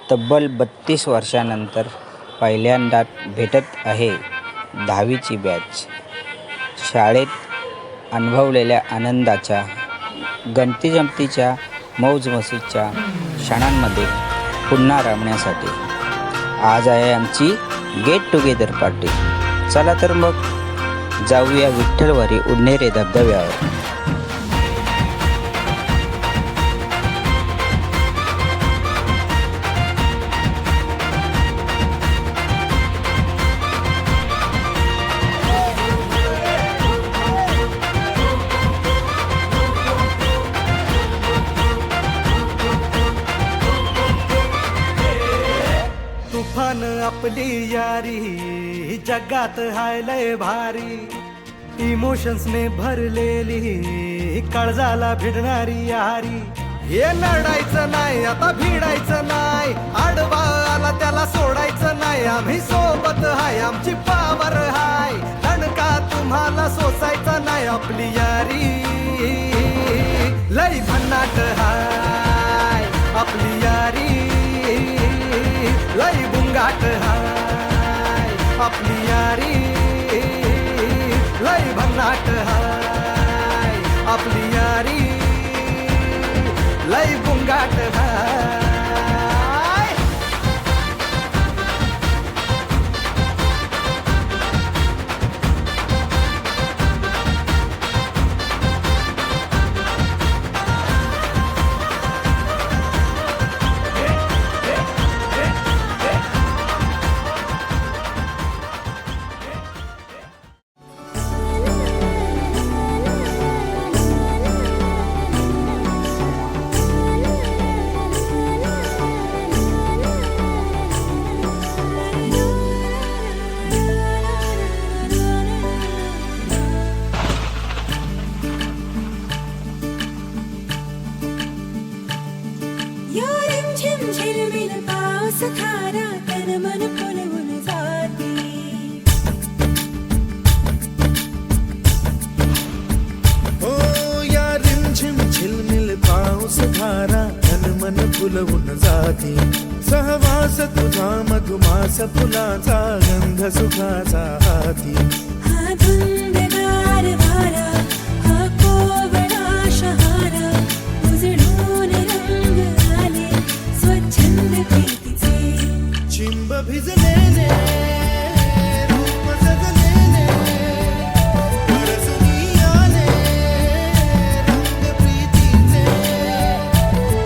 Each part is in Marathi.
तब्बल 32 वर्षांनंतर पहिल्यांदा भेटत आहे 10वीची बॅच. शाळेत अनुभवलेल्या आनंदाच्या, गमतीजमतीच्या, मौजमस्तीच्या क्षणांमध्ये पुन्हा रमण्यासाठी आज आहे आमची गेट टुगेदर पार्टी. चला तर मग जाऊया विठ्ठलवाडी उडनेरे धबधब्यावर. तुफान आपली यारी जगात हाय लय भारी, इमोशन्स ने भरलेली काळजाला भिडणारी यारी. हे नडायचं नाही आता भिडायचं नाही, आडवा आला त्याला सोडायचं नाही. आम्ही सोबत हाय आमची पावर हाय, दणका तुम्हाला सोसायचा नाही. आपली यारी लय भन्नाट हाय, आपली यारी लय बुंगाट हाय. आपली यारी लय भन्नाट हाय, आपली यारी लय बुंगाट हाय. धारा तन मन फुलवून जाती. हो या रिमझिम झिलमिल पाऊस धारा तन मन फुलवून जाती. सहवास तुझा मधुमास फुलाचा गंध सुखाचा हाती. हा धुंदगार वारा, हा कोवळा शहारा, उजळून रंग आले स्वच्छंद प्रीतीचे. चिंब भिजलेले रूप सजलेले, परसुनी आले रंग प्रीतीचे.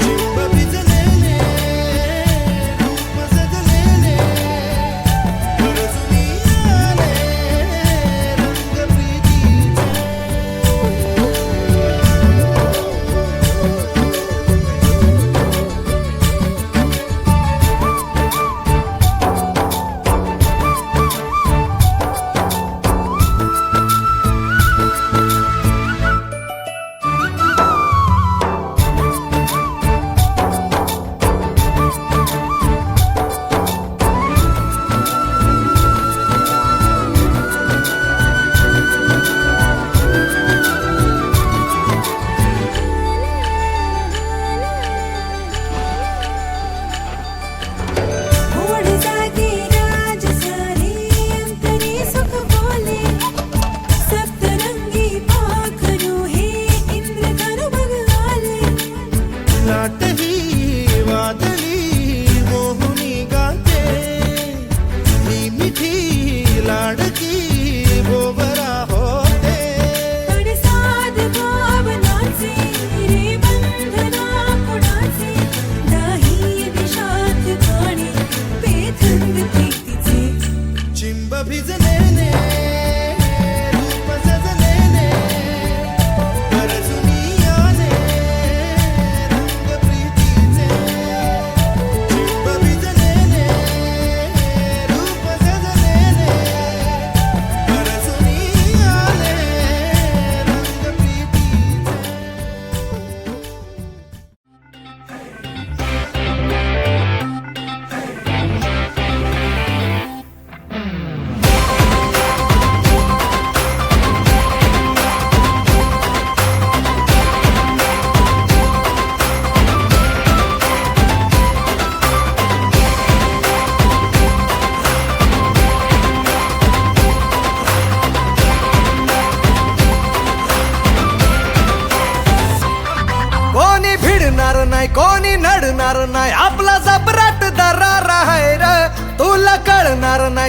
चिंब भिजलेले रूप सजलेले, परसुनी आले रंग प्रीतीचे.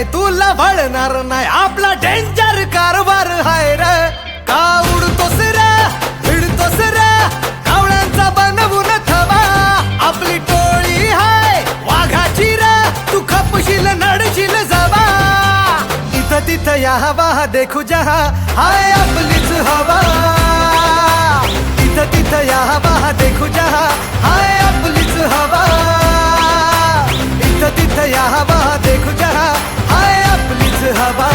नाही तुला भळणार नाही आपला डेंजर कारभार हाय र का उडतोस रे भिडतोस रे कावळ्यांचा बनवून थवा आपली टोळी हाय वाघाची रे तू खपशील नडशील जवा इथं तिथं या हवा देखू जहा हाय आपलीच हवा इथं तिथं या हवा देखू जहा हाय आपलीच हवा इथं तिथं या हवा देखू जहा हाय आपलीच हवा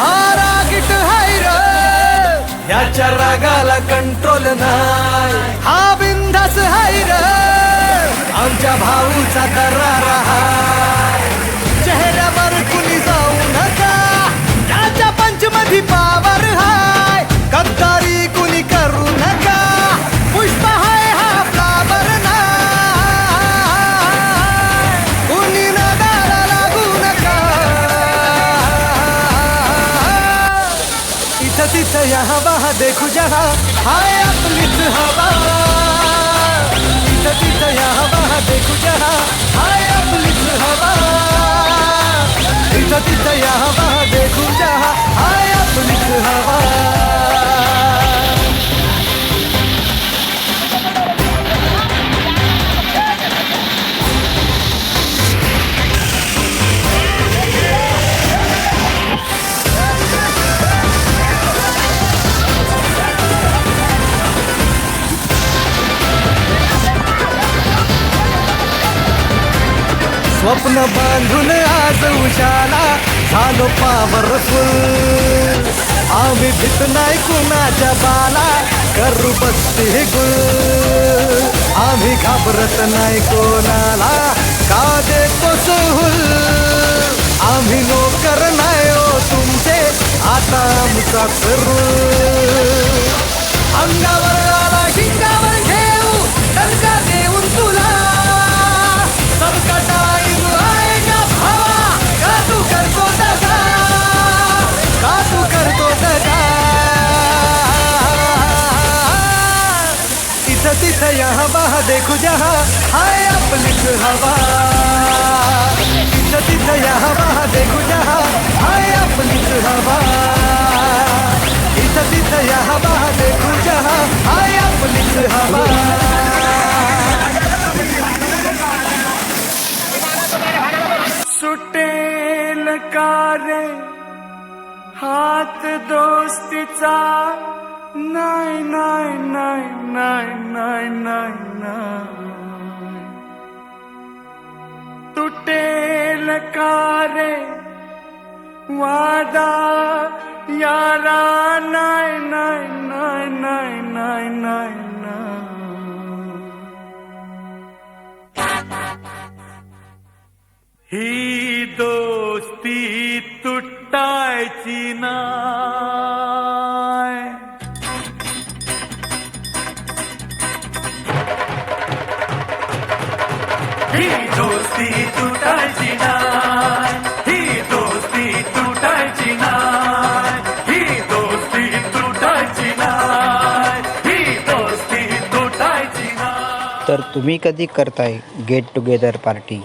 रागीट हाय र याच्या रागाला कंट्रोल नाही हा बिंदास हाय र आमच्या भाऊचा दरार हाय चेहऱ्यावर कुणी जाऊ नका त्याच्या पंचमधी पावर हाय गद्दारी कुणी करू नका पुष्प हाय हा फ्लावर नाही कुणी नगाला लागू नका इथं तिथं या हवा देखू जहा हाय आपलीच हवा इथं तिथं या हवा देखू जहा हाय आपलीच हवा इथं तिथं या हवा देखू जहा हाय आपलीच हवा स्वप्न बांधून आज उजाला झालो पॉवरफुल आम्ही भीत नाही कुणाच्या बाला करू बसते गुल आम्ही घाबरत नाही कोणाला का देतो सहूल आम्ही नोकर नाही हो तुमचे आता आमचा करू अंगावर आला शिंगावर घेऊ टणका देऊन तुला सबका टाइम आएगा भावा का तू करतो दगा का तू करतो दगा इथं तिथं या हवा देखू जहा हाय आपलीच हवा इथं तिथं या हवा देखू जहा हाय आपलीच हवा इथं तिथं या हवा देखू जहा हाय आपलीच हवा सुटेल का रे हात दोस्तीचा नाही नाही नाही नाही नाही नाही नाही तुटेल का रे वादा यारा नाही नाही नाही नाही नाही नाही ही दोस्ती तुटायची नाय ही दोस्ती तुटायची नाय ही दोस्ती तुटायची नाय ही दोस्ती तुटायची नाय ही दोस्ती तुटायची नाय तर तुम्ही कधी करताय गेट टुगेदर पार्टी?